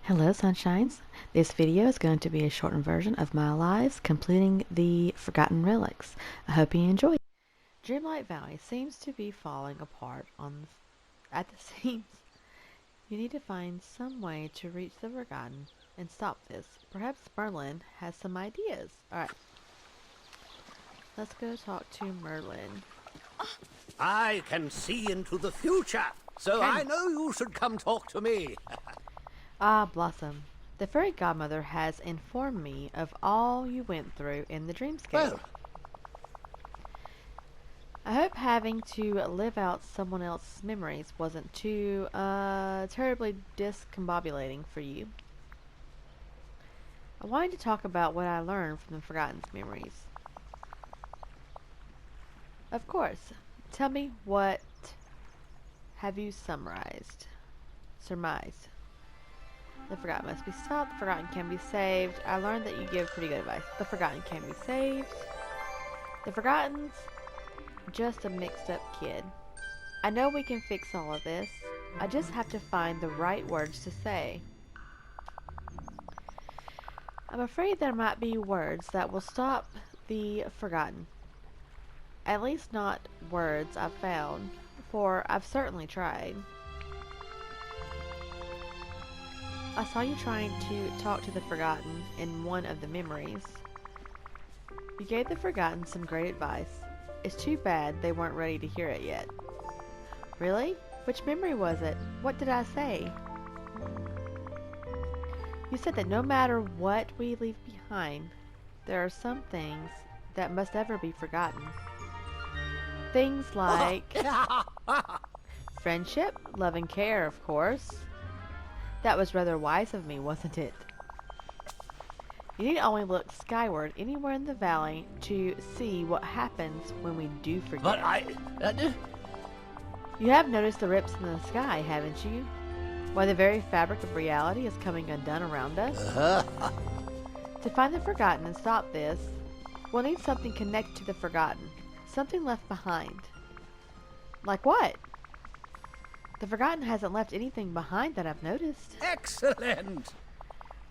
Hello, Sunshines. This video is going to be a shortened version of my lives completing the Forgotten Relics. I hope you enjoy. Dreamlight Valley seems to be falling apart at the seams. You need to find some way to reach the Forgotten and stop this. Perhaps Merlin has some ideas. Alright, let's go talk to Merlin. I can see into the future, so I know you should come talk to me. Ah, Blossom. The fairy godmother has informed me of all you went through in the dreamscape. Well, I hope having to live out someone else's memories wasn't too, terribly discombobulating for you. I wanted to talk about what I learned from the Forgotten's memories. Of course. Tell me, what have you surmised? The Forgotten must be stopped. The Forgotten can be saved. I learned that you give pretty good advice. The Forgotten can be saved. The Forgotten's just a mixed up kid. I know we can fix all of this. I just have to find the right words to say. I'm afraid there might be words that will stop the Forgotten. At least not words I've found, for I've certainly tried. I saw you trying to talk to the Forgotten in one of the memories. You gave the Forgotten some great advice. It's too bad they weren't ready to hear it yet. Really? Which memory was it? What did I say? You said that no matter what we leave behind, there are some things that must never be forgotten. Things like friendship, love and care, of course. That was rather wise of me, wasn't it? You need only look skyward anywhere in the valley to see what happens when we do forget. But You have noticed the rips in the sky, haven't you? Why the very fabric of reality is coming undone around us? To find the Forgotten and stop this, we'll need something connected to the Forgotten. Something left behind. Like what? The Forgotten hasn't left anything behind that I've noticed. Excellent!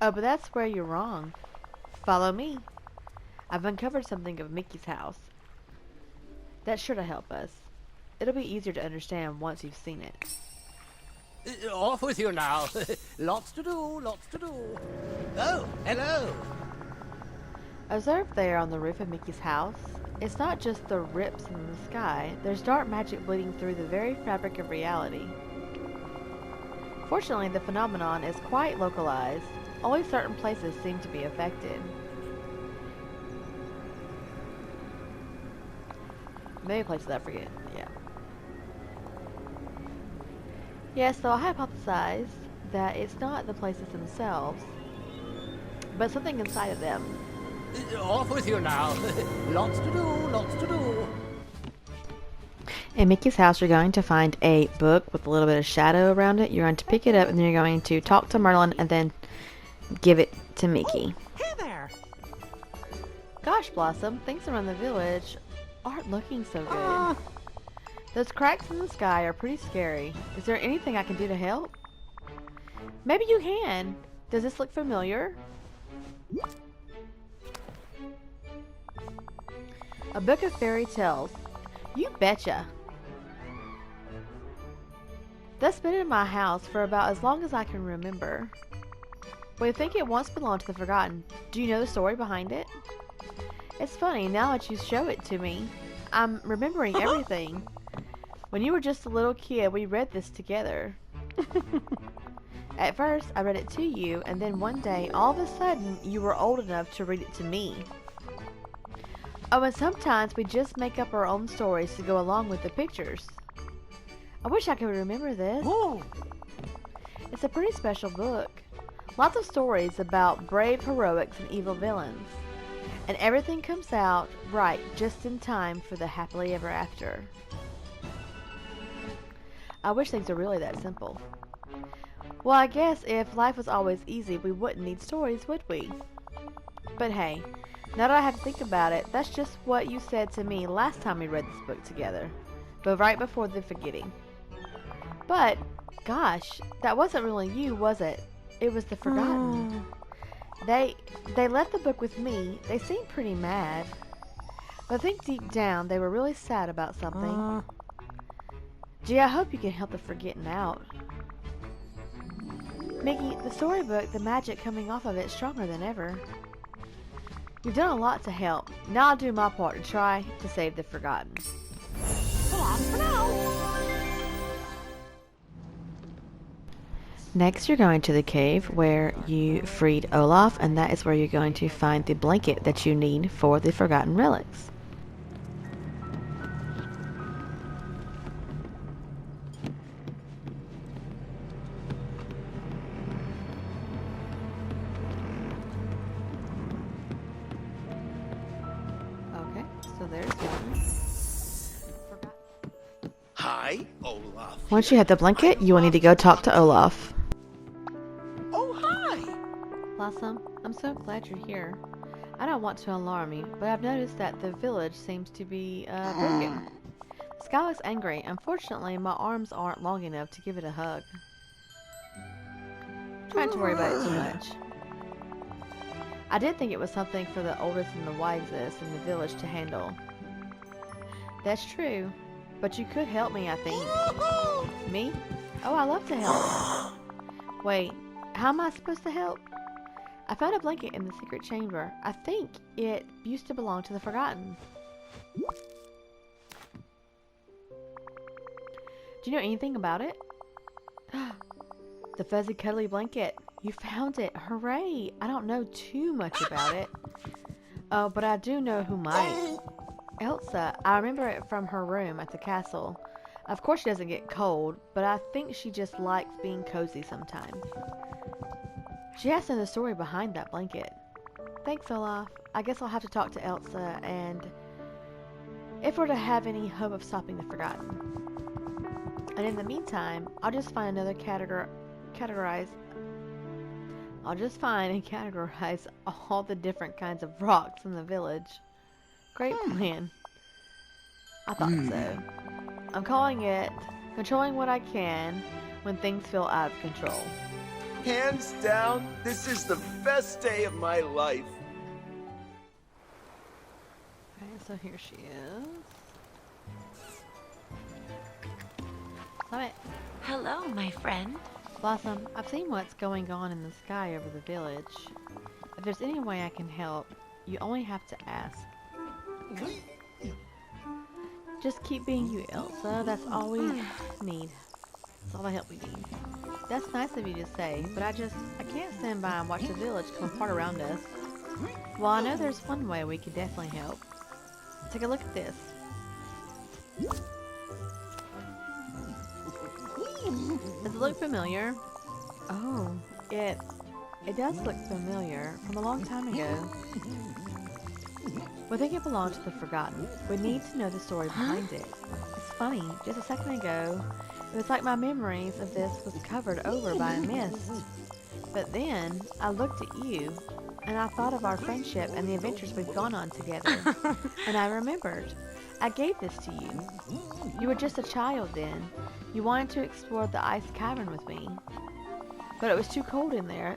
Oh, but that's where you're wrong. Follow me. I've uncovered something of Mickey's house. That's sure to help us. It'll be easier to understand once you've seen it. Off with you now. Lots to do, lots to do. Oh, hello. Observed there on the roof of Mickey's house, it's not just the rips in the sky. There's dark magic bleeding through the very fabric of reality. Fortunately, the phenomenon is quite localized. Only certain places seem to be affected. Maybe places I forget, yeah. Yeah, so I hypothesize that it's not the places themselves, but something inside of them. Off with you now. Lots to do, lots to do. In Mickey's house, you're going to find a book with a little bit of shadow around it. You're going to pick it up, and then you're going to talk to Merlin, and then give it to Mickey. Hey there! Gosh, Blossom, things around the village aren't looking so good. Those cracks in the sky are pretty scary. Is there anything I can do to help? Maybe you can. Does this look familiar? A book of fairy tales. You betcha. That's been in my house for about as long as I can remember. We think it once belonged to the Forgotten. Do you know the story behind it? It's funny, now that you show it to me, I'm remembering everything. When you were just a little kid, we read this together. At first, I read it to you, and then one day, all of a sudden, you were old enough to read it to me. Oh, and sometimes we just make up our own stories to go along with the pictures. I wish I could remember this. Ooh. It's a pretty special book. Lots of stories about brave heroics and evil villains. And everything comes out right just in time for the happily ever after. I wish things were really that simple. Well, I guess if life was always easy, we wouldn't need stories, would we? But hey, now that I have to think about it, that's just what you said to me last time we read this book together. But right before the forgetting. But, gosh, that wasn't really you, was it? It was the Forgotten. They left the book with me. They seemed pretty mad. But I think deep down they were really sad about something. Gee, I hope you can help the Forgotten out. Mickey, the storybook, the magic coming off of it is stronger than ever. You've done a lot to help. Now I'll do my part to try to save the Forgotten. For now. Next, you're going to the cave where you freed Olaf, and that is where you're going to find the blanket that you need for the Forgotten Relics. Okay, so there's one. Hi, Olaf. Once you have the blanket, you will need to go talk to Olaf. Oh, hi. Blossom, I'm so glad you're here. I don't want to alarm you, but I've noticed that the village seems to be broken. Sky looks angry. Unfortunately, my arms aren't long enough to give it a hug. Trying to worry about it too much. I did think it was something for the oldest and the wisest in the village to handle. That's true, but you could help me, I think. Me? Oh, I love to help. Wait, how am I supposed to help? I found a blanket in the secret chamber. I think it used to belong to the Forgotten. Do you know anything about it? The fuzzy cuddly blanket. You found it. Hooray! I don't know too much about it. Oh, but I do know who might. Elsa. I remember it from her room at the castle. Of course she doesn't get cold, but I think she just likes being cozy sometimes. She has to know the story behind that blanket. Thanks, Olaf. I guess I'll have to talk to Elsa, and if we're to have any hope of stopping the Forgotten. And in the meantime, I'll just find another categorize all the different kinds of rocks in the village. Great plan. I thought so. I'm calling it controlling what I can when things feel out of control. Hands down, this is the best day of my life. Okay, so here she is. Summit. Hello, my friend. Blossom, I've seen what's going on in the sky over the village. If there's any way I can help, you only have to ask. Just keep being you, Elsa. That's all we need. That's all the help we need. That's nice of you to say, but I can't stand by and watch the village come apart around us. Well, I know there's one way we could definitely help. Take a look at this. Does it look familiar? Oh, it does look familiar from a long time ago. We think it belonged to the Forgotten. We need to know the story behind it. It's funny, just a second ago, it was like my memories of this was covered over by a mist. But then, I looked at you, and I thought of our friendship and the adventures we've gone on together. And I remembered. I gave this to you. You were just a child then. You wanted to explore the ice cavern with me. But it was too cold in there,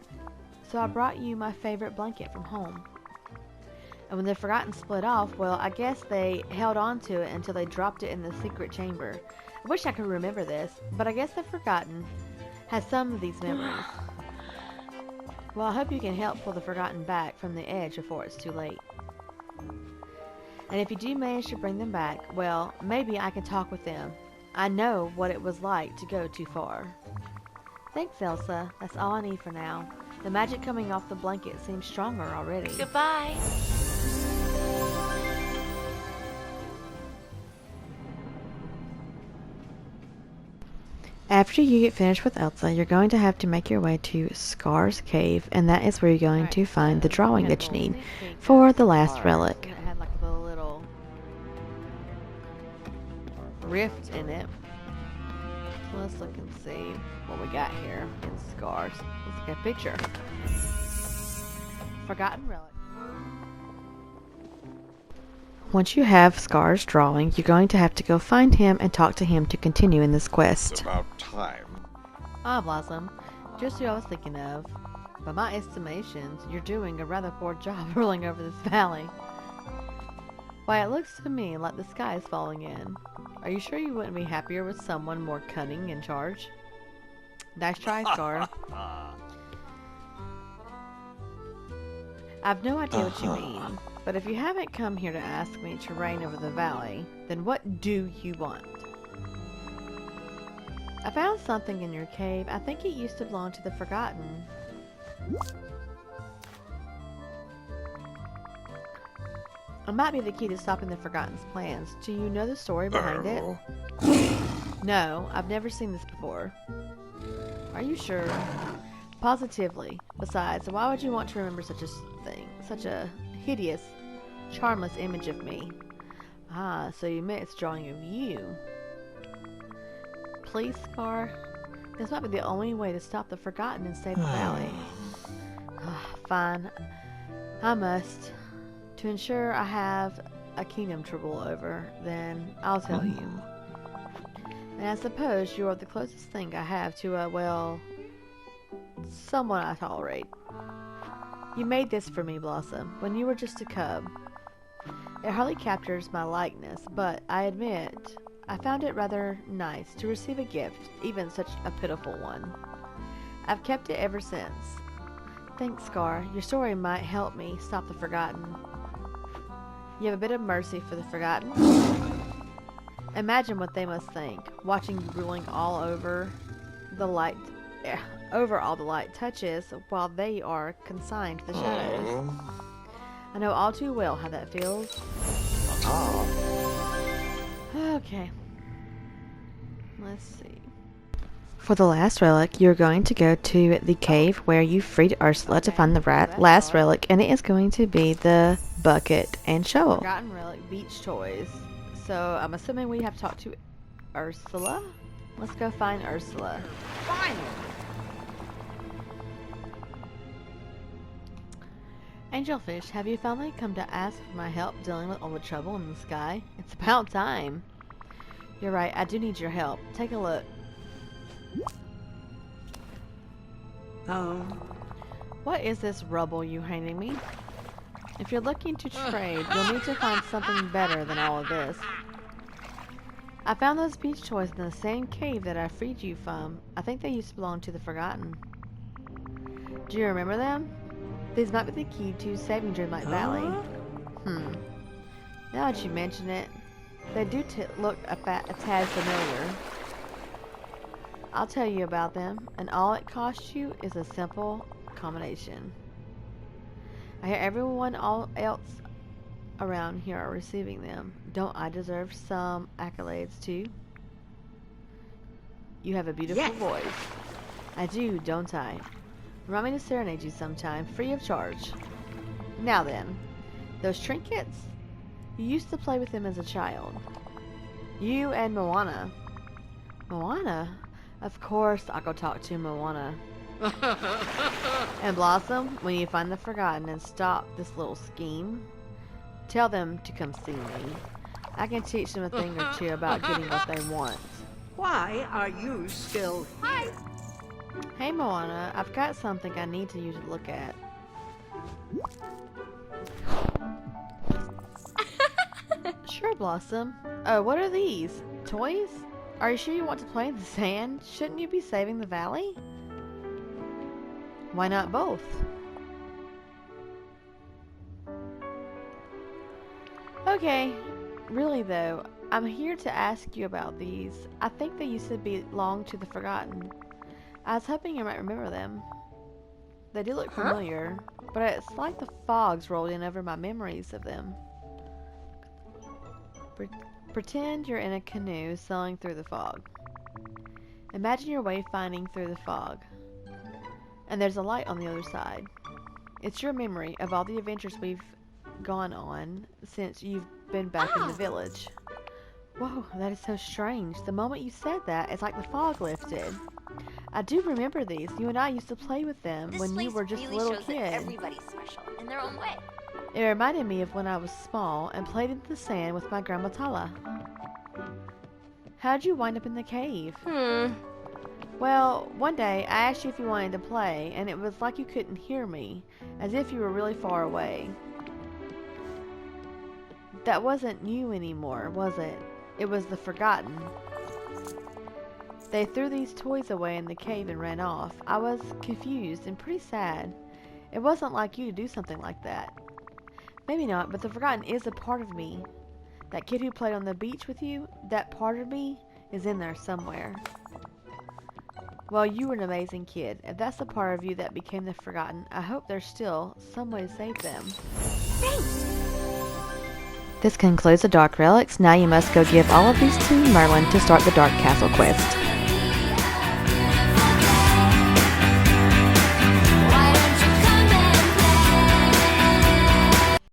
so I brought you my favorite blanket from home. And when the Forgotten split off, well, I guess they held on to it until they dropped it in the secret chamber. I wish I could remember this, but I guess the Forgotten has some of these memories. Well, I hope you can help pull the Forgotten back from the edge before it's too late. And if you do manage to bring them back, well, maybe I can talk with them. I know what it was like to go too far. Thanks, Elsa. That's all I need for now. The magic coming off the blanket seems stronger already. Goodbye. After you get finished with Elsa, you're going to have to make your way to Scar's Cave, and that is where you're going to find the drawing that you need for the last relic. It had like a little rift in it. So let's look and see what we got here in Scar's. Let's get a picture. Forgotten relic. Once you have Scar's drawing, you're going to have to go find him and talk to him to continue in this quest. It's about time. Ah, Blossom. Just who I was thinking of. By my estimations, you're doing a rather poor job rolling over this valley. Why, it looks to me like the sky is falling in. Are you sure you wouldn't be happier with someone more cunning in charge? Nice try, Scar. I've no idea what you mean, but if you haven't come here to ask me to reign over the valley, then what do you want? I found something in your cave. I think it used to belong to the Forgotten. It might be the key to stopping the Forgotten's plans. Do you know the story behind it? No, I've never seen this before. Are you sure? Positively. Besides, why would you want to remember such a thing? Such a hideous, charmless image of me. Ah, so you meant it's drawing of you. Please, Scar. This might be the only way to stop the Forgotten and save the valley. Fine. I must. To ensure I have a kingdom to rule over, then I'll tell you. And I suppose you are the closest thing I have to a, well, someone I tolerate. You made this for me, Blossom, when you were just a cub. It hardly captures my likeness, but I admit, I found it rather nice to receive a gift, even such a pitiful one. I've kept it ever since. Thanks, Scar. Your story might help me stop the Forgotten. You have a bit of mercy for the Forgotten. Imagine what they must think, watching you ruling all over the light, over all the light touches, while they are consigned to the shadows. I know all too well how that feels. Okay. Let's see. For the last relic, you're going to go to the cave where you freed Ursula to find the last relic, and it is going to be the bucket and shovel. Forgotten relic, beach toys. So I'm assuming we have to talk to Ursula. Let's go find Ursula. Fine. Angelfish, have you finally come to ask for my help dealing with all the trouble in the sky? It's about time. You're right, I do need your help. Take a look. What is this rubble you handing me? If you're looking to trade, you'll need to find something better than all of this. I found those beach toys in the same cave that I freed you from. I think they used to belong to the Forgotten. Do you remember them? These might be the key to saving Dreamlight Valley. Now that you mention it, they do look a tad familiar. I'll tell you about them, and all it costs you is a simple combination. I hear everyone else around here are receiving them. Don't I deserve some accolades too? You have a beautiful voice. I do, don't I? Remind me to serenade you sometime, free of charge. Now then, those trinkets? You used to play with them as a child. You and Moana. Moana? Of course, I'll go talk to Moana. And Blossom, when you find the Forgotten and stop this little scheme, tell them to come see me. I can teach them a thing or two about getting what they want. Why are you still here? Hey Moana, I've got something I need you to look at. Sure, Blossom. Oh, what are these? Toys? Are you sure you want to play in the sand? Shouldn't you be saving the valley? Why not both? Okay, really though, I'm here to ask you about these. I think they used to belong to the Forgotten. I was hoping you might remember them. They do look familiar, but it's like the fog's rolled in over my memories of them. Pretend you're in a canoe sailing through the fog. Imagine your wayfinding through the fog. And there's a light on the other side. It's your memory of all the adventures we've gone on since you've been back in the village. Whoa, that is so strange. The moment you said that, it's like the fog lifted. I do remember these. You and I used to play with them when you were just a little kid. That everybody's special in their own way. It reminded me of when I was small and played in the sand with my grandma Tala. How'd you wind up in the cave? Well, one day I asked you if you wanted to play, and it was like you couldn't hear me, as if you were really far away. That wasn't you anymore, was it? It was the Forgotten. They threw these toys away in the cave and ran off. I was confused and pretty sad. It wasn't like you to do something like that. Maybe not, but the Forgotten is a part of me. That kid who played on the beach with you, that part of me is in there somewhere. Well, you were an amazing kid. If that's the part of you that became the Forgotten, I hope there's still some way to save them. Thanks! This concludes the Dark Relics. Now you must go give all of these to Merlin to start the Dark Castle quest.